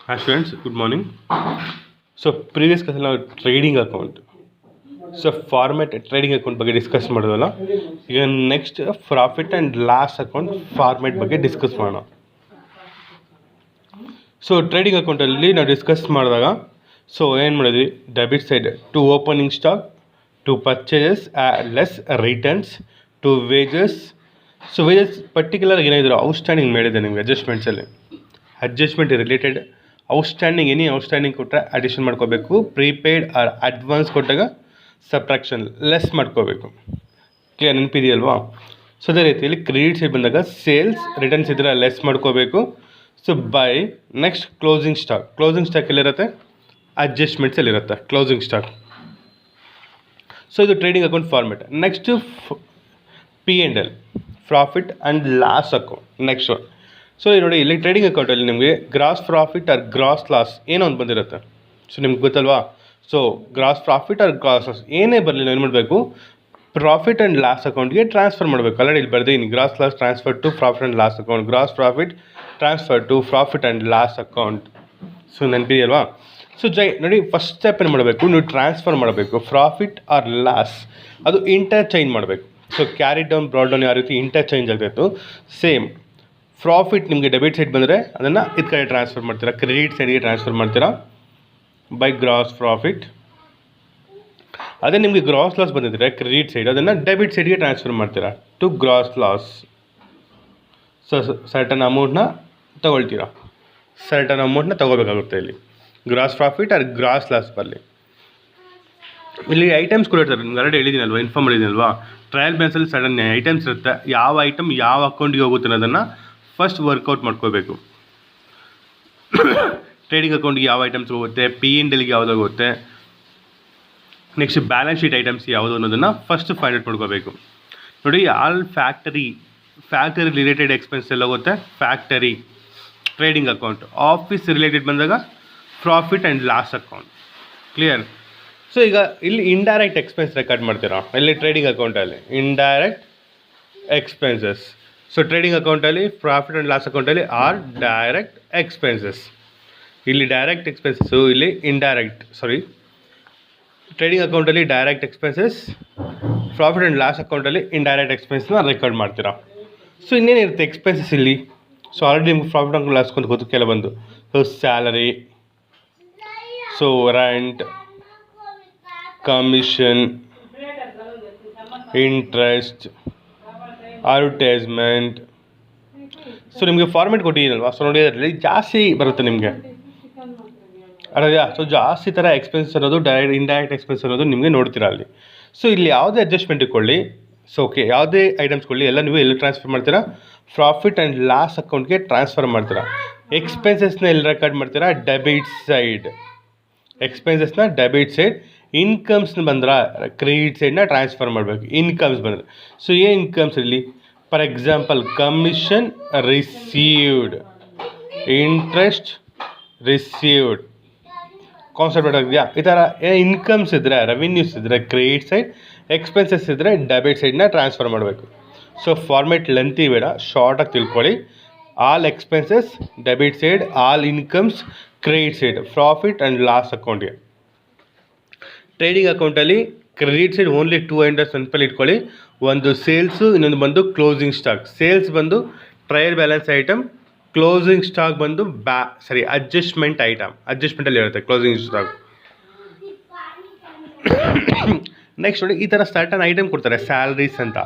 Hi friends, good morning. So previous class ನಾವು trading account format trading account ಬಗ್ಗೆ discuss ಮಾಡಿದ್ವಲ್ಲ. ಈಗ next profit and loss account format ಬಗ್ಗೆ discuss ಮಾಡೋಣ. So trading ಅಕೌಂಟಲ್ಲಿ ನಾವು ಡಿಸ್ಕಸ್ ಮಾಡಿದಾಗ ಏನು ಮಾಡಿದ್ವಿ, debit side to opening stock, to purchases less returns, to wages. So wages particular ಏನಾದರೂ ಔಟ್ಸ್ಟ್ಯಾಂಡಿಂಗ್ ಮಾಡಿದೆ ನಿಮಗೆ ಅಡ್ಜಸ್ಟ್ಮೆಂಟ್ಸಲ್ಲಿ. Adjustment related outstanding any outstanding ಕೊಟ್ಟರೆ ಅಡಿಷನ್ ಮಾಡ್ಕೋಬೇಕು. ಪ್ರೀಪೇಯ್ಡ್ ಆರ್ ಅಡ್ವಾನ್ಸ್ ಕೊಟ್ಟಾಗ ಸಬ್ಟ್ರಾಕ್ಷನ್ ಲೆಸ್ ಮಾಡ್ಕೋಬೇಕು. ಕ್ಲಿಯರ್ ನೆನಪಿದೆಯಲ್ವಾ? ಸೊ ಅದೇ ರೀತಿಯಲ್ಲಿ ಕ್ರೆಡಿಟ್ ಸೈಡ್ ಬಂದಾಗ ಸೇಲ್ಸ್ ರಿಟರ್ನ್ಸ್ ಇದ್ದರೆ ಲೆಸ್ ಮಾಡ್ಕೋಬೇಕು. So by next closing stock ಎಲ್ಲಿರುತ್ತೆ, ಅಡ್ಜಸ್ಟ್ಮೆಂಟ್ಸಲ್ಲಿರುತ್ತೆ ಕ್ಲೋಸಿಂಗ್ ಸ್ಟಾಕ್. ಸೊ ಇದು trading account format. Next P&L, profit and loss account next one. So ನೋಡಿ, ಇಲ್ಲಿ ಟ್ರೇಡಿಂಗ್ ಅಕೌಂಟಲ್ಲಿ ನಿಮಗೆ gross profit or gross loss ಏನೋ ಒಂದು ಬಂದಿರುತ್ತೆ. ಸೊ ನಿಮ್ಗೆ ಗೊತ್ತಲ್ವಾ? So gross profit or gross loss ಏನೇ ಬರಲಿ ನಾವು ಏನು ಮಾಡಬೇಕು, ಪ್ರಾಫಿಟ್ ಆ್ಯಂಡ್ ಲಾಸ್ ಅಕೌಂಟ್ಗೆ ಟ್ರಾನ್ಸ್ಫರ್ ಮಾಡಬೇಕು. ಆಲ್ರೆಡಿ ಇಲ್ಲಿ ಬರ್ತೀನಿ, gross loss transfer to profit and loss account, gross profit transfer to profit and loss account. So ನೆನಪಿದೆಯಲ್ವಾ? ಸೊ ನೋಡಿ, ಫಸ್ಟ್ ಸ್ಟೆಪ್ ಏನು ಮಾಡಬೇಕು, ನೀವು ಟ್ರಾನ್ಸ್ಫರ್ ಮಾಡಬೇಕು ಪ್ರಾಫಿಟ್ ಆರ್ ಲಾಸ್, ಅದು ಇಂಟರ್ಚೇಂಜ್ ಮಾಡಬೇಕು. So carry down brought down ಯಾವ ರೀತಿ ಇಂಟರ್ಚೇಂಜ್ ಆಗ್ತಾಯಿತ್ತು, ಸೇಮ್ ಪ್ರಾಫಿಟ್ ನಿಮಗೆ ಡೆಬಿಟ್ ಸೈಡ್ ಬಂದರೆ ಅದನ್ನು ಇದು ಕಡೆ ಟ್ರಾನ್ಸ್ಫರ್ ಮಾಡ್ತೀರಾ, ಕ್ರೆಡಿಟ್ ಸೈಡ್ಗೆ ಟ್ರಾನ್ಸ್ಫರ್ ಮಾಡ್ತೀರಾ ಬೈ ಗ್ರಾಸ್ ಪ್ರಾಫಿಟ್. ಅದೇ ನಿಮಗೆ ಗ್ರಾಸ್ ಲಾಸ್ ಬಂದಿದ್ದರೆ ಕ್ರೆಡಿಟ್ ಸೈಡ್ ಅದನ್ನು ಡೆಬಿಟ್ ಸೈಡ್ಗೆ ಟ್ರಾನ್ಸ್ಫರ್ ಮಾಡ್ತೀರಾ to gross loss. So certain ಅಮೌಂಟ್ನ ತೊಗೊಳ್ತೀರಾ, ಸರ್ಟನ್ ಅಮೌಂಟ್ನ ತೊಗೋಬೇಕಾಗುತ್ತೆ. ಇಲ್ಲಿ gross profit or gross loss ಬರಲಿ. ಇಲ್ಲಿ ಐಟಮ್ಸ್ ಕೂಡ ಇರ್ತಾರೆ, ನಿಮ್ಗೆ ಆಲ್ರೆಡಿ ಹೇಳಿದ್ದೀನಲ್ವಾ, ಇನ್ಫಾರ್ಮ್ ಮಾಡಿದ್ದೀನಲ್ವಾ. ಟ್ರಯಲ್ ಬ್ಯಾಲೆನ್ಸಲ್ಲಿ ಸಡನ್ ಐಟಮ್ಸ್ ಇರುತ್ತೆ, ಯಾವ ಐಟಮ್ ಯಾವ ಅಕೌಂಟಿಗೆ ಹೋಗುತ್ತೆ ಅನ್ನೋದನ್ನು ಫಸ್ಟ್ ವರ್ಕೌಟ್ ಮಾಡ್ಕೋಬೇಕು. ಟ್ರೇಡಿಂಗ್ ಅಕೌಂಟ್ಗೆ ಯಾವ ಐಟಮ್ಸ್ ಹೋಗುತ್ತೆ, P&Lಗೆ ಯಾವ್ದು ಹೋಗುತ್ತೆ, ನೆಕ್ಸ್ಟ್ ಬ್ಯಾಲೆನ್ಸ್ ಶೀಟ್ ಐಟಮ್ಸ್ ಯಾವುದು ಅನ್ನೋದನ್ನು ಫಸ್ಟ್ ಫೈಂಡ್ ಔಟ್ ಮಾಡ್ಕೋಬೇಕು. ನೋಡಿ, ಆಲ್ ಫ್ಯಾಕ್ಟರಿ ರಿಲೇಟೆಡ್ ಎಕ್ಸ್ಪೆನ್ಸ್ ಎಲ್ಲ ಹೋಗುತ್ತೆ factory trading account. Office related ಬಂದಾಗ profit and loss account. Clear? So ಈಗ ಇಲ್ಲಿ ಇಂಡೈರೆಕ್ಟ್ ಎಕ್ಸ್ಪೆನ್ಸ್ ರೆಕಾರ್ಡ್ ಮಾಡ್ತೀರಾ ಇಲ್ಲಿ ಟ್ರೇಡಿಂಗ್ ಅಕೌಂಟಲ್ಲಿ, ಇಂಡೈರೆಕ್ಟ್ ಎಕ್ಸ್ಪೆನ್ಸಸ್. ಸೊ ಟ್ರೇಡಿಂಗ್ ಅಕೌಂಟಲ್ಲಿ ಪ್ರಾಫಿಟ್ ಆ್ಯಂಡ್ ಲಾಸ್ ಅಕೌಂಟಲ್ಲಿ ಆರ್ ಡೈರೆಕ್ಟ್ ಎಕ್ಸ್ಪೆನ್ಸಸ್. ಇಲ್ಲಿ ಡೈರೆಕ್ಟ್ ಎಕ್ಸ್ಪೆನ್ಸಸ್ಸು, ಇಲ್ಲಿ ಟ್ರೇಡಿಂಗ್ ಅಕೌಂಟಲ್ಲಿ direct expenses, profit and loss ಅಕೌಂಟಲ್ಲಿ ಇಂಡೈರೆಕ್ಟ್ ಎಕ್ಸ್ಪೆನ್ಸ್ನ ರೆಕಾರ್ಡ್ ಮಾಡ್ತೀರಾ. ಸೊ ಇನ್ನೇನಿರುತ್ತೆ ಎಕ್ಸ್ಪೆನ್ಸಸ್ ಇಲ್ಲಿ? ಸೊ ಆಲ್ರೆಡಿ ನಿಮ್ಗೆ ಪ್ರಾಫಿಟ್ ಆ್ಯಂಡ್ ಲಾಸ್ ಅಕೌಂಟ್ ಗೊತ್ತು ಬಂದು. So salary, so rent, commission, interest, advertisement. So ನಿಮಗೆ ಫಾರ್ಮೆಟ್ ಕೊಟ್ಟಿದ್ದೀನಲ್ವಾ, ಸೊ ನೋಡಿ ಅದರಲ್ಲಿ ಜಾಸ್ತಿ ಬರುತ್ತೆ ನಿಮಗೆ ಅಡಯ್ಯಾ. ಸೊ ಜಾಸ್ತಿ ಥರ ಎಕ್ಸ್ಪೆನ್ಸ್ ಅನ್ನೋದು ಇಂಡೈರೆಕ್ಟ್ ಎಕ್ಸ್ಪೆನ್ಸ್ ಅನ್ನೋದು ನಿಮಗೆ ನೋಡ್ತೀರಾ ಅಲ್ಲಿ. ಸೊ ಇಲ್ಲಿ ಯಾವುದೇ ಅಡ್ಜಸ್ಟ್ಮೆಂಟ್ ಇಟ್ಕೊಳ್ಳಿ, ಸೊ ಓಕೆ, ಯಾವುದೇ ಐಟಮ್ಸ್ ಕೊಳ್ಳಿ, ಎಲ್ಲ ನೀವು ಎಲ್ಲಿ ಟ್ರಾನ್ಸ್ಫರ್ ಮಾಡ್ತೀರಾ, ಪ್ರಾಫಿಟ್ ಆ್ಯಂಡ್ ಲಾಸ್ ಅಕೌಂಟ್ಗೆ ಟ್ರಾನ್ಸ್ಫರ್ ಮಾಡ್ತೀರಾ. ಎಕ್ಸ್ಪೆನ್ಸಸ್ನ ಎಲ್ಲಿ ರೆಕಾರ್ಡ್ ಮಾಡ್ತೀರಾ, ಡೆಬಿಟ್ ಸೈಡ್. ಎಕ್ಸ್ಪೆನ್ಸಸ್ನ ಡೆಬಿಟ್ ಸೈಡ್. ಇನ್ಕಮ್ಸ್ನ ಬಂದ್ರೆ ಕ್ರೆಡಿಟ್ ಸೈಡ್ನ ಟ್ರಾನ್ಸ್ಫರ್ ಮಾಡಬೇಕು. ಇನ್ಕಮ್ಸ್ ಬಂದರೆ, ಸೊ ಏನು ಇನ್ಕಮ್ಸ್ ಇಲ್ಲಿ, for example commission received, interest received. Concept ಆಗಿದೆಯಾ? ಈ ಥರ ಇನ್ಕಮ್ಸ್ ಇದ್ದರೆ, ರೆವಿನ್ಯೂಸ್ ಇದ್ದರೆ ಕ್ರೆಡಿಟ್ ಸೈಡ್, ಎಕ್ಸ್ಪೆನ್ಸಸ್ ಇದ್ದರೆ ಡೆಬಿಟ್ ಸೈಡ್ನ ಟ್ರಾನ್ಸ್ಫರ್ ಮಾಡಬೇಕು. ಸೊ ಫಾರ್ಮೆಟ್ ಲೆಂತಿ ಬೇಡ, ಶಾರ್ಟಾಗಿ ತಿಳ್ಕೊಳ್ಳಿ. All expenses debit side, all incomes credit side, profit and loss ಅಕೌಂಟ್ಗೆ. ಟ್ರೇಡಿಂಗ್ ಅಕೌಂಟಲ್ಲಿ ಕ್ರೆಡಿಟ್ ಸೈಡ್ ಓನ್ಲಿ 2 ಐಟಮ್ಸ್ ನೆನಪಲ್ಲಿ ಇಟ್ಕೊಳ್ಳಿ. ಒಂದು ಸೇಲ್ಸು, ಇನ್ನೊಂದು ಬಂದು ಕ್ಲೋಸಿಂಗ್ ಸ್ಟಾಕ್. ಸೇಲ್ಸ್ ಬಂದು trial balance item, closing stock ಬಂದು ಅಡ್ಜಸ್ಟ್ಮೆಂಟ್ ಐಟಮ್. ಅಡ್ಜಸ್ಟ್ಮೆಂಟಲ್ಲಿ ಇರುತ್ತೆ ಕ್ಲೋಸಿಂಗ್ ಸ್ಟಾಕ್. ನೆಕ್ಸ್ಟ್ ನೋಡಿ, ಈ ಥರ ಸರ್ಟನ್ ಐಟಮ್ ಕೊಡ್ತಾರೆ ಸ್ಯಾಲ್ರೀಸ್ ಅಂತ,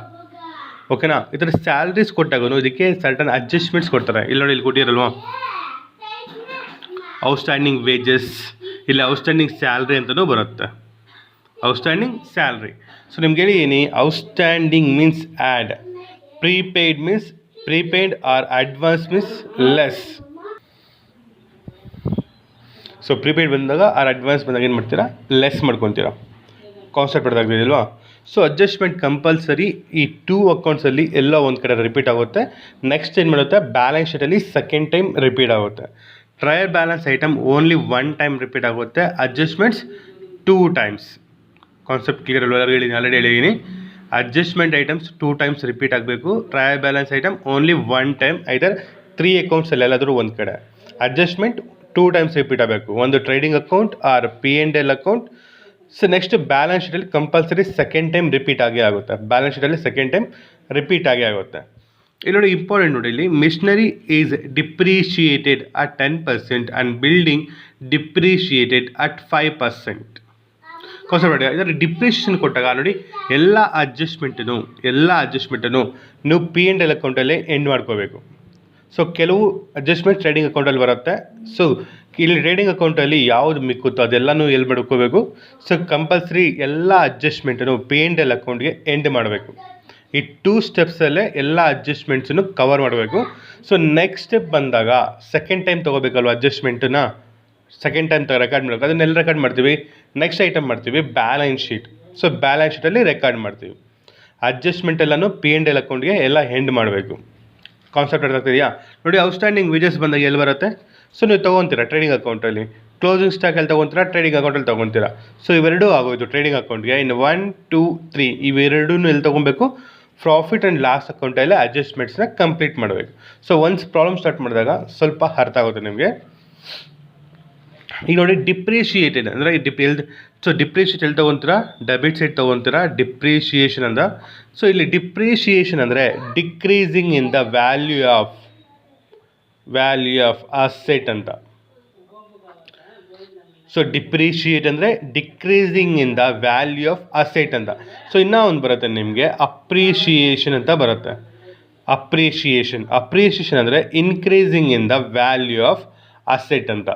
ಓಕೆನಾ? ಈ ಥರ ಸ್ಯಾಲ್ರೀಸ್ ಕೊಟ್ಟಾಗ ಇದಕ್ಕೆ ಸರ್ಟನ್ ಅಡ್ಜಸ್ಟ್ಮೆಂಟ್ಸ್ ಕೊಡ್ತಾರೆ. ಇಲ್ಲಿ ನೋಡಿ, ಇಲ್ಲಿ ಕೊಟ್ಟಿರಲ್ವಾ, ಔಟ್ಸ್ಟ್ಯಾಂಡಿಂಗ್ ವೇಜಸ್, ಇಲ್ಲಿ ಔಟ್ಸ್ಟ್ಯಾಂಡಿಂಗ್ ಸ್ಯಾಲ್ರಿ ಅಂತಲೂ ಬರುತ್ತೆ, ಔಟ್ಸ್ಟ್ಯಾಂಡಿಂಗ್ ಸ್ಯಾಲ್ರಿ. ಸೊ ನಿಮ್ಗೆ ಹೇಳಿದ್ದೀನಿ, outstanding means add, prepaid or advance means less. So prepaid ಬಂದಾಗ ಆರ್ ಅಡ್ವಾನ್ಸ್ ಬಂದಾಗ ಏನು ಮಾಡ್ತೀರಾ, ಲೆಸ್ ಮಾಡ್ಕೊತೀರಾ. ಕಾನ್ಸೆಪ್ಟ್ ಬರ್ದಾಗ್ತಿದೆಯಲ್ವಾ? ಸೊ ಅಡ್ಜಸ್ಟ್ಮೆಂಟ್ ಕಂಪಲ್ಸರಿ ಈ 2 ಅಕೌಂಟ್ಸಲ್ಲಿ ಎಲ್ಲ ಒಂದು ಕಡೆ ರಿಪೀಟ್ ಆಗುತ್ತೆ. ನೆಕ್ಸ್ಟ್ ಏನು ಮಾಡುತ್ತೆ, ಬ್ಯಾಲೆನ್ಸ್ ಶೀಟಲ್ಲಿ ಸೆಕೆಂಡ್ ಟೈಮ್ ರಿಪೀಟ್ ಆಗುತ್ತೆ. Trial balance item only 1 time repeat ಆಗುತ್ತೆ, ಅಡ್ಜಸ್ಟ್ಮೆಂಟ್ಸ್ 2 ಟೈಮ್ಸ್. ಕಾನ್ಸೆಪ್ಟ್ ಕ್ಲಿಯರ್ ಅಲ್ವಾ? ಆಲ್ರೆಡಿ ಹೇಳಿದ್ದೀನಿ. ಅಡ್ಜಸ್ಟ್ಮೆಂಟ್ ಐಟಮ್ಸ್ 2 ಟೈಮ್ಸ್ ರಿಪೀಟ್ ಆಗಬೇಕು. Trial balance item only 1 time, either 3 ಅಕೌಂಟ್ಸಲ್ಲಿ ಎಲ್ಲಾದರೂ ಒಂದು ಕಡೆ. ಅಡ್ಜಸ್ಟ್ಮೆಂಟ್ 2 ಟೈಮ್ಸ್ ರಿಪೀಟ್ ಆಗಬೇಕು. ಒಂದು trading account or P&L account. So next balance ಶೀಟಲ್ಲಿ ಕಂಪಲ್ಸರಿ ಸೆಕೆಂಡ್ ಟೈಮ್ ರಿಪೀಟ್ ಆಗೇ ಆಗುತ್ತೆ. ಬ್ಯಾಲೆನ್ಸ್ ಶೀಟಲ್ಲಿ ಸೆಕೆಂಡ್ ಟೈಮ್ ರಿಪೀಟ್ ಆಗೇ ಆಗುತ್ತೆ. ಇಲ್ಲಿ ನೋಡಿ ಇಂಪಾರ್ಟೆಂಟ್ ನೋಡಿ, ಇಲ್ಲಿ machinery is depreciated at 10% and building depreciated at 5%. Concept ನೋಡಿ, ಇದರಲ್ಲಿ ಡಿಪ್ರಿಷಿಯೇಷನ್ ಕೊಟ್ಟಾಗ ನೋಡಿ ಎಲ್ಲ ಅಡ್ಜಸ್ಟ್ಮೆಂಟನ್ನು ನೀವು P&L ಅಕೌಂಟಲ್ಲೇ ಎಂಡ್ ಮಾಡ್ಕೋಬೇಕು. ಸೊ ಕೆಲವು ಅಡ್ಜಸ್ಟ್ಮೆಂಟ್ ಟ್ರೇಡಿಂಗ್ ಅಕೌಂಟಲ್ಲಿ ಬರುತ್ತೆ. ಸೊ ಇಲ್ಲಿ ಟ್ರೇಡಿಂಗ್ ಅಕೌಂಟಲ್ಲಿ ಯಾವುದು ಮಿಕ್ಕುತ್ತೋ ಅದೆಲ್ಲನೂ ಎಲ್ಲಿ ಮಾಡ್ಕೋಬೇಕು. ಸೊ ಕಂಪಲ್ಸರಿ ಎಲ್ಲ ಅಡ್ಜಸ್ಟ್ಮೆಂಟನ್ನು P&L ಅಕೌಂಟ್ಗೆ ಎಂಡ್ ಮಾಡಬೇಕು. ಈ 2 ಸ್ಟೆಪ್ಸಲ್ಲೇ ಎಲ್ಲ ಅಡ್ಜಸ್ಟ್ಮೆಂಟ್ಸನ್ನು ಕವರ್ ಮಾಡಬೇಕು. ಸೊ ನೆಕ್ಸ್ಟ್ ಸ್ಟೆಪ್ ಬಂದಾಗ ಸೆಕೆಂಡ್ ಟೈಮ್ ತೊಗೋಬೇಕಲ್ವ ಅಡ್ಜಸ್ಟ್ಮೆಂಟನ್ನ, ಸೆಕೆಂಡ್ ಟೈಮ್ ರೆಕಾರ್ಡ್ ಮಾಡಬೇಕು. ಅದನ್ನೆಲ್ಲ ರೆಕಾರ್ಡ್ ಮಾಡ್ತೀವಿ. ನೆಕ್ಸ್ಟ್ ಐಟಮ್ ಮಾಡ್ತೀವಿ ಬ್ಯಾಲೆನ್ಸ್ ಶೀಟ್. ಸೊ ಬ್ಯಾಲೆನ್ಸ್ ಶೀಟಲ್ಲಿ ರೆಕಾರ್ಡ್ ಮಾಡ್ತೀವಿ. ಅಡ್ಜಸ್ಟ್ಮೆಂಟ್ ಎಲ್ಲನೂ P&L ಅಕೌಂಟ್ಗೆ ಎಲ್ಲ ಎಂಡ್ ಮಾಡಬೇಕು. ಕಾನ್ಸೆಪ್ಟ್ ಅರ್ಥ ಆಗ್ತಿದೆಯಾ? ನೋಡಿ ಔಟ್ಸ್ಟ್ಯಾಂಡಿಂಗ್ ವೇಜಸ್ ಬಂದಾಗ ಎಲ್ಲಿ ಬರುತ್ತೆ? ಸೊ ನೀವು ತೊಗೊತೀರಾ ಟ್ರೇಡಿಂಗ್ ಅಕೌಂಟಲ್ಲಿ, ಕ್ಲೋಸಿಂಗ್ ಸ್ಟಾಕಲ್ಲಿ ತೊಗೊತೀರಾ, ಟ್ರೇಡಿಂಗ್ ಅಕೌಂಟಲ್ಲಿ ತೊಗೊತೀರಾ. ಸೊ ಇವೆರಡೂ ಆಗೋಯ್ತು ಟ್ರೇಡಿಂಗ್ ಅಕೌಂಟ್ಗೆ. ಇನ್ನು 1, 2, 3 ಇವೆರಡೂ ಎಲ್ಲಿ ತೊಗೊಬೇಕು? ಪ್ರಾಫಿಟ್ ಆ್ಯಂಡ್ ಲಾಸ್ ಅಕೌಂಟಲ್ಲಿ ಅಡ್ಜಸ್ಟ್ಮೆಂಟ್ಸ್ನ ಕಂಪ್ಲೀಟ್ ಮಾಡಬೇಕು. ಸೊ ಒನ್ಸ್ ಪ್ರಾಬ್ಲಮ್ ಸ್ಟಾರ್ಟ್ ಮಾಡಿದಾಗ ಸ್ವಲ್ಪ ಅರ್ಥ ಆಗುತ್ತೆ ನಿಮಗೆ. ಈಗ ನೋಡಿ ಡಿಪ್ರಿಷಿಯೇಟೆಡ್ ಅಂದರೆ ಸೊ ಡಿಪ್ರಿಷಿಯೇಟ್ ಎಲ್ಲಿ ತೊಗೊತೀರಾ? ಡೆಬಿಟ್ ಸೈಡ್ ತೊಗೊತೀರಾ ಡಿಪ್ರಿಷಿಯೇಷನ್ ಅಂತ. ಸೊ ಇಲ್ಲಿ ಡಿಪ್ರಿಷಿಯೇಷನ್ ಅಂದರೆ decreasing in the value of asset ಅಂತ. ಸೊ ಡಿಪ್ರಿಷಿಯೇಟ್ ಅಂದರೆ decreasing in the value of asset ಅಂತ. ಸೊ ಇನ್ನೂ ಒಂದು ಬರುತ್ತೆ ನಿಮಗೆ ಅಪ್ರಿಷಿಯೇಷನ್ ಅಂತ ಬರುತ್ತೆ. ಅಪ್ರಿಷಿಯೇಷನ್ ಅಂದರೆ increasing in the value of asset ಅಂತ.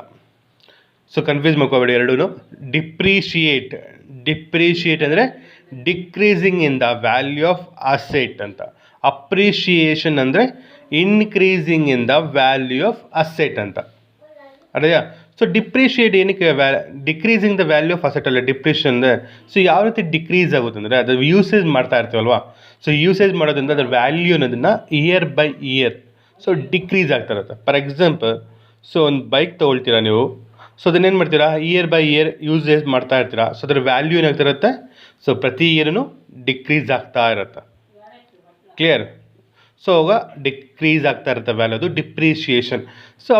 ಸೊ ಕನ್ಫ್ಯೂಸ್ ಮಾಡ್ಕೋಬೇಡಿ ಎರಡೂ. ಡಿಪ್ರಿಷಿಯೇಟ್ ಅಂದರೆ decreasing in the value of asset ಅಂತ. ಅಪ್ರಿಷಿಯೇಷನ್ ಅಂದರೆ increasing in the value of asset ಅಂತ. ಅದೇಯಾ? ಸೊ ಡಿಪ್ರಿಷಿಯೇಟ್ ಏನಕ್ಕೆ decreasing the value of asset ಅಲ್ಲ ಡಿಪ್ರಿಷಿಯೇಷನ್ ಅಂದರೆ. ಸೊ ಯಾವ ರೀತಿ ಡಿಕ್ರೀಸ್ ಆಗುತ್ತೆ ಅಂದರೆ ಅದು ಯೂಸೇಜ್ ಮಾಡ್ತಾ ಇರ್ತೀವಲ್ವಾ. ಸೊ ಯೂಸೇಜ್ ಮಾಡೋದ್ರಿಂದ ಅದರ ವ್ಯಾಲ್ಯೂ ಅನ್ನೋದನ್ನು year by year so decrease ಆಗ್ತಾ ಇರುತ್ತೆ. ಫಾರ್ ಎಕ್ಸಾಂಪಲ್, ಸೊ ಒಂದು ಬೈಕ್ ತೊಗೊಳ್ತೀರಾ ನೀವು. ಸೊ ಅದನ್ನೇನು ಮಾಡ್ತೀರಾ? ಇಯರ್ ಬೈ ಇಯರ್ ಯೂಸೇಜ್ ಮಾಡ್ತಾ ಇರ್ತೀರಾ. ಸೊ ಅದರ ವ್ಯಾಲ್ಯೂ ಏನಾಗ್ತಿರುತ್ತೆ? ಸೊ ಪ್ರತಿ ಇಯರ್ನು ಡಿಕ್ರೀಸ್ ಆಗ್ತಾ ಇರುತ್ತೆ. ಕ್ಲಿಯರ್? ಸೊ ಅವಾಗ ಡಿಕ್ರೀಸ್ ಆಗ್ತಾ ಇರುತ್ತೆ ವ್ಯಾಲ್ಯೂ, ಅದು ಡಿಪ್ರಿಷಿಯೇಷನ್. ಸೊ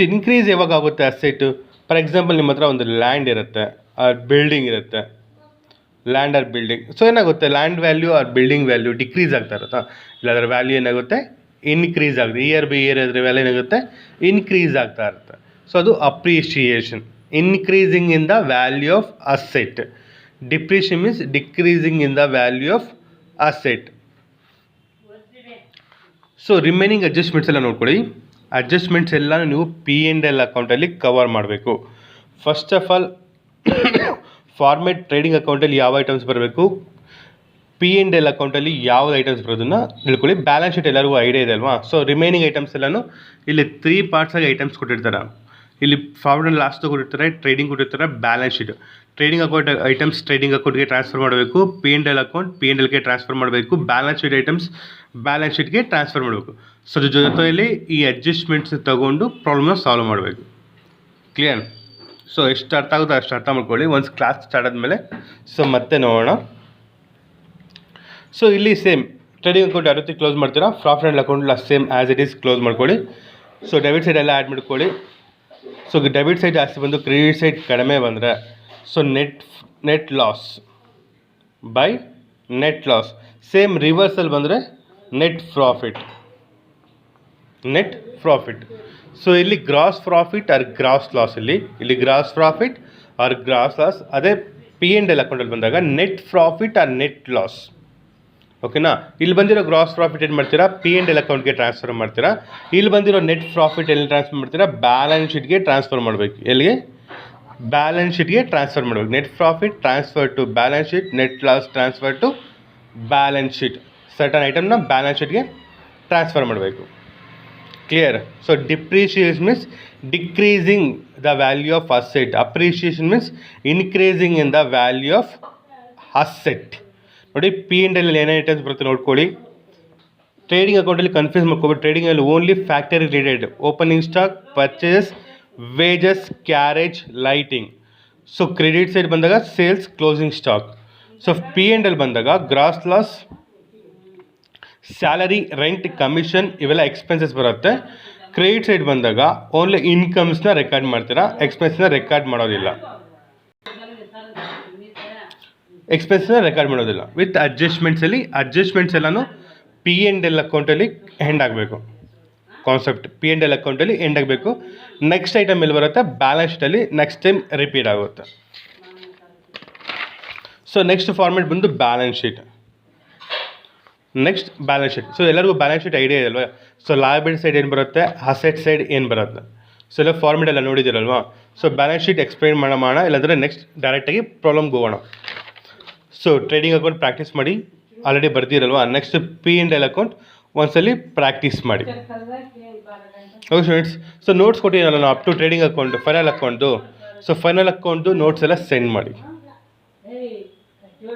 ಇನ್ಕ್ರೀಸ್ ಯಾವಾಗ ಆಗುತ್ತೆ ಅಸೆಟ್ಟು? ಫಾರ್ ಎಕ್ಸಾಂಪಲ್ ನಿಮ್ಮ ಹತ್ರ ಒಂದು ಲ್ಯಾಂಡ್ ಇರುತ್ತೆ, ಬಿಲ್ಡಿಂಗ್ ಇರುತ್ತೆ, ಲ್ಯಾಂಡ್ ಆರ್ ಬಿಲ್ಡಿಂಗ್. ಸೊ ಏನಾಗುತ್ತೆ? Land value or building value decrease ಆಗ್ತಾ ಇರುತ್ತಾ? ಇಲ್ಲ ಅದರ ವ್ಯಾಲ್ಯೂ ಏನಾಗುತ್ತೆ? ಇನ್ಕ್ರೀಸ್ ಆಗುತ್ತೆ. ಇಯರ್ ಬೈ ಇಯರ್ ಅದರ ವ್ಯಾಲ್ಯೂ ಏನಾಗುತ್ತೆ? ಇನ್ಕ್ರೀಸ್ ಆಗ್ತಾ ಇರುತ್ತೆ. ಸೊ ಅದು appreciation, increasing in the value of asset. Depreciation means decreasing in the value of asset. So remaining adjustments ಎಲ್ಲ ನೋಡ್ಕೊಳ್ಳಿ. ಅಡ್ಜಸ್ಟ್ಮೆಂಟ್ಸ್ ಎಲ್ಲ ನೀವು P&L ಅಕೌಂಟಲ್ಲಿ ಕವರ್ ಮಾಡಬೇಕು. First of all format trading ಅಕೌಂಟಲ್ಲಿ ಯಾವ ಐಟಮ್ಸ್ ಬರಬೇಕು, P&L ಅಕೌಂಟಲ್ಲಿ ಯಾವ ಐಟಮ್ಸ್ ಬರೋದನ್ನು ತಿಳ್ಕೊಳ್ಳಿ. ಬ್ಯಾಲೆನ್ಸ್ ಶೀಟ್ ಎಲ್ಲರಿಗೂ ಐಡಿಯಾ ಇದೆ ಅಲ್ವಾ. ಸೊ ರಿಮೈನಿಂಗ್ ಐಟಮ್ಸ್ ಎಲ್ಲನೂ ಇಲ್ಲಿ 3 ಪಾರ್ಟ್ಸಾಗಿ ಐಟಮ್ಸ್ ಕೊಟ್ಟಿರ್ತಾರೆ. ಇಲ್ಲಿ ಪ್ರಾಫಿಟ್ ಆ್ಯಂಡ್ ಲಾಸ್ ಕೊಟ್ಟಿರ್ತಾರೆ, ಟ್ರೇಡಿಂಗ್ ಕೊಟ್ಟಿರ್ತಾರೆ, balance sheet. Trading account items trading ಅಕೌಂಟ್ಗೆ ಟ್ರಾನ್ಸ್ಫರ್ ಮಾಡಬೇಕು, P&L ಅಕೌಂಟ್ P&Lಗೆ ಟ್ರಾನ್ಸ್ಫರ್ ಮಾಡಬೇಕು, ಬ್ಯಾಲೆನ್ಸ್ ಶೀಟ್ ಐಟಮ್ಸ್ ಬ್ಯಾಲೆನ್ಸ್ ಶೀಟ್ಗೆ ಟ್ರಾನ್ಸ್ಫರ್ ಮಾಡಬೇಕು. ಸೊ ಅದ್ರ ಜೊತೆಯಲ್ಲಿ ಈ ಅಡ್ಜಸ್ಟ್ಮೆಂಟ್ಸ್ ತಗೊಂಡು ಪ್ರಾಬ್ಲಮ್ನ ಸಾಲ್ವ್ ಮಾಡಬೇಕು. ಕ್ಲಿಯರ್? ಸೊ ಎಷ್ಟು ಅರ್ಥ ಆಗುತ್ತೋ ಅಷ್ಟು ಅರ್ಥ ಮಾಡ್ಕೊಳ್ಳಿ. ಒನ್ಸ್ ಕ್ಲಾಸ್ ಸ್ಟಾರ್ಟ್ ಆದಮೇಲೆ ಸೊ ಮತ್ತೆ ನೋಡೋಣ. ಸೊ ಇಲ್ಲಿ ಸೇಮ್ ಟ್ರೇಡಿಂಗ್ ಅಕೌಂಟ್ ಯಾವ ರೀತಿ ಕ್ಲೋಸ್ ಮಾಡ್ತೀರಾ, profit and account same as it is close ಮಾಡ್ಕೊಳ್ಳಿ. ಸೊ ಡೆಬಿಟ್ ಸೈಡ್ ಎಲ್ಲ ಆ್ಯಡ್ ಮಾಡ್ಕೊಳ್ಳಿ. ಸೊ ಡೆಬಿಟ್ ಸೈಡ್ ಜಾಸ್ತಿ ಬಂದು ಕ್ರೆಡಿಟ್ ಸೈಡ್ ಕಡಿಮೆ ಬಂದರೆ so net loss by net loss. Same ರಿವರ್ಸಲ್ಲಿ ಬಂದರೆ ನೆಟ್ ಪ್ರಾಫಿಟ್. ಸೊ ಇಲ್ಲಿ gross profit or gross loss, ಇಲ್ಲಿ gross profit or gross loss. ಅದೇ P&L ಅಕೌಂಟಲ್ಲಿ ಬಂದಾಗ net profit or net loss. ಓಕೆನಾ? ಇಲ್ಲಿ ಬಂದಿರೋ ಗ್ರಾಸ್ ಪ್ರಾಫಿಟ್ ಏನು ಮಾಡ್ತೀರಾ? P&L ಅಕೌಂಟ್ಗೆ ಟ್ರಾನ್ಸ್ಫರ್ ಮಾಡ್ತೀರಾ. ಇಲ್ಲಿ ಬಂದಿರೋ ನೆಟ್ ಪ್ರಾಫಿಟ್ ಎಲ್ಲಿ ಟ್ರಾನ್ಸ್ಫರ್ ಮಾಡ್ತೀರಾ? ಬ್ಯಾಲೆನ್ಸ್ ಶೀಟ್ಗೆ ಟ್ರಾನ್ಸ್ಫರ್ ಮಾಡಬೇಕು. ಎಲ್ಲಿಗೆ? ಬ್ಯಾಲೆನ್ಸ್ ಶೀಟ್ಗೆ ಟ್ರಾನ್ಸ್ಫರ್ ಮಾಡಬೇಕು. Net profit transfer to balance sheet, net loss transfer to balance sheet. Certain ಐಟಮ್ನ ಬ್ಯಾಲೆನ್ಸ್ ಶೀಟ್ಗೆ ಟ್ರಾನ್ಸ್ಫರ್ ಮಾಡಬೇಕು. Clear? So depreciation means decreasing the value of asset. Appreciation means increasing in the value of asset. ನೋಡಿ P&L ಏನೇ items ಬರುತ್ತೆ ನೋಡ್ಕೊಳ್ಳಿ. Trading ಅಕೌಂಟಲ್ಲಿ confuse ಮಾಡ್ಕೋಬೇಕು. ಟ್ರೇಡಿಂಗಲ್ಲಿ only factory related, opening stock, purchase, wages, carriage, lighting. So credit side ಬಂದಾಗ sales, closing stock. So P&L ಬಂದಾಗ gross loss, salary, rent, commission ಇವೆಲ್ಲ ಎಕ್ಸ್ಪೆನ್ಸಸ್ ಬರುತ್ತೆ. ಕ್ರೆಡಿಟ್ ಸೈಡ್ ಬಂದಾಗ ಓನ್ಲಿ ಇನ್ಕಮ್ಸ್ನ ರೆಕಾರ್ಡ್ ಮಾಡ್ತೀರಾ, ಎಕ್ಸ್ಪೆನ್ಸ್ನ ರೆಕಾರ್ಡ್ ಮಾಡೋದಿಲ್ಲ. ವಿತ್ ಅಡ್ಜಸ್ಟ್ಮೆಂಟ್ಸಲ್ಲಿ ಎಲ್ಲನೂ P&L ಅಕೌಂಟಲ್ಲಿ ಎಂಡ್ ಆಗಬೇಕು. ಕಾನ್ಸೆಪ್ಟ್ P&L ಅಕೌಂಟಲ್ಲಿ ಎಂಡ್ ಆಗಬೇಕು. ನೆಕ್ಸ್ಟ್ ಐಟಮ್ ಎಲ್ಲಿ ಬರುತ್ತೆ, ಬ್ಯಾಲೆನ್ಸ್ ಶೀಟಲ್ಲಿ ನೆಕ್ಸ್ಟ್ ಟೈಮ್ ರಿಪೀಟ್ ಆಗುತ್ತೆ. ಸೊ ನೆಕ್ಸ್ಟ್ ಫಾರ್ಮೆಟ್ ಬಂದು ಬ್ಯಾಲೆನ್ಸ್ ಶೀಟ್. ಸೊ ಎಲ್ಲರಿಗೂ ಬ್ಯಾಲೆನ್ಸ್ ಶೀಟ್ ಐಡಿಯಾ ಇದೆಯಲ್ವ. ಸೊ ಲಯಬಿಲಿಟಿ ಸೈಡ್ ಏನು ಬರುತ್ತೆ, ಅಸೆಟ್ ಸೈಡ್ ಏನು ಬರುತ್ತೆ, ಸೊ ಎಲ್ಲ ಫಾರ್ಮೆಟ್ ಎಲ್ಲ ನೋಡಿದ್ದೀರಲ್ವಾ. ಸೊ ಬ್ಯಾಲೆನ್ಸ್ ಶೀಟ್ ಎಕ್ಸ್ಪ್ಲೈನ್ ಮಾಡೋಣ, ಇಲ್ಲಾಂದರೆ ನೆಕ್ಸ್ಟ್ ಡೈರೆಕ್ಟಾಗಿ ಪ್ರಾಬ್ಲಮ್ಗೆ ಹೋಗೋಣ. ಸೊ ಟ್ರೇಡಿಂಗ್ ಅಕೌಂಟ್ ಪ್ರಾಕ್ಟೀಸ್ ಮಾಡಿ, ಆಲ್ರೆಡಿ ಬರ್ದಿರಲ್ವಾ. ನೆಕ್ಸ್ಟ್ P&L ಅಕೌಂಟ್ ಒಂದ್ಸಲಿ ಪ್ರಾಕ್ಟೀಸ್ ಮಾಡಿ. ಓಕೆ ಸ್ಟೂಡೆಂಟ್ಸ್, ಸೊ ನೋಟ್ಸ್ ಕೊಟ್ಟಿದ್ದೀನಲ್ಲ ನಾನು up to trading account, final ಅಕೌಂಟ್ದು. ಸೊ ಫೈನಲ್ ಅಕೌಂಟ್ದು ನೋಟ್ಸ್ ಎಲ್ಲ ಸೆಂಡ್ ಮಾಡಿ.